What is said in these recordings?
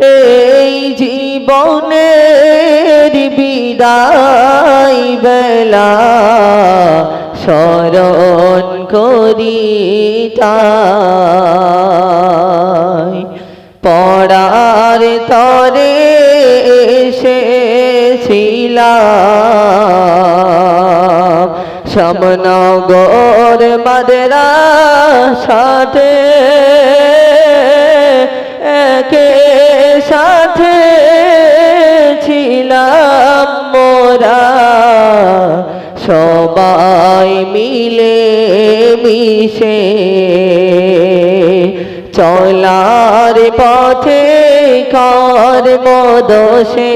এই জীবনের বিদায় বেলা স্মরণ করি তাই পড়ার তরে এসেছিলাম শ্যামনগর মাদ্রাসাতে একে সাথে ছিলাম মোরা সবাই মিলে মিশে চলার পথে কর্মদোষে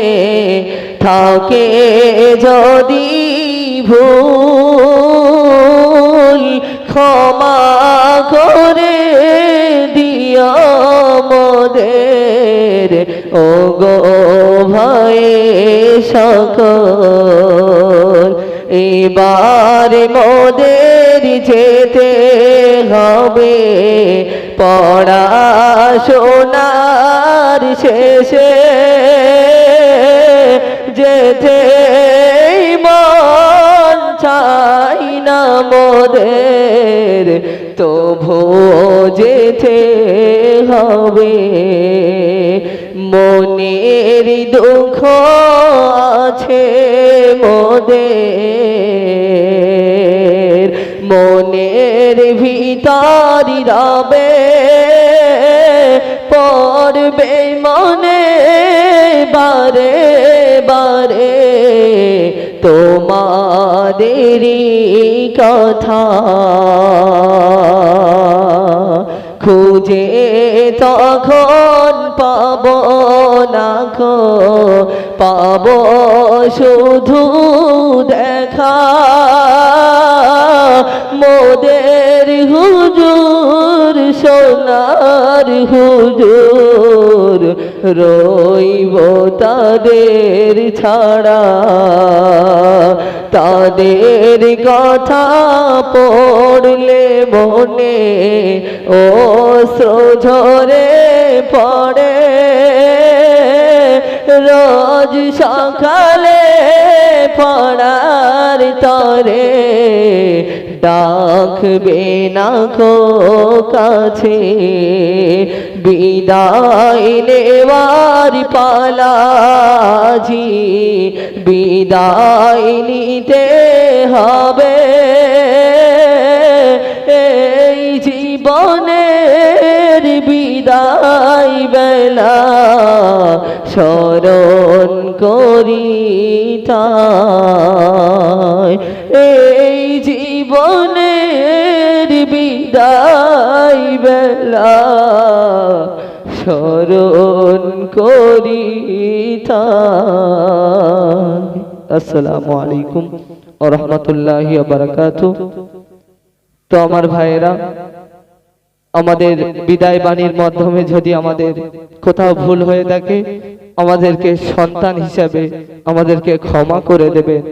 থাকে যদি ভুল ক্ষমা করে দিও মোদের ও গো ভয়ে সকল এবার মোদের যেতে হবে পড়াশোনার শেষে যেতে মন চাই না মোদের তবু যেতে হবে মনের দুঃখ আছে মোদের মনের ভিতর রবে পড়বে মনে বারে বারে তোমাদেরই কথা খুঁজে তখন পাব না গো পাব শুধু দেখা মোদের হুজুর সোনার হুজুর রইব তাদের ছাড়া তাদের কথা পড়লে মনে অশ্রু ঝরে পড়ে রোজ সকালে পড়ার তরে ডাকবে না কো কাছে বিদায় নেওয়ার পালাজি বিদায় নিতে হবে এই জীবনের বিদায় বেলা স্মরণ করি তাই এই জীবনের বিদায় বেলা স্মরণ করি তাই। আসসালামু আলাইকুম ওয়া রাহমাতুল্লাহি ওয়া বারাকাতুহু। তো আমার ভাইয়েরা আমাদের বিদায় বাণীর মাধ্যমে যদি আমাদের কোথাও ভুল হয়ে থাকে আমাদেরকে সন্তান হিসাবে আমাদেরকে ক্ষমা করে দেবেন।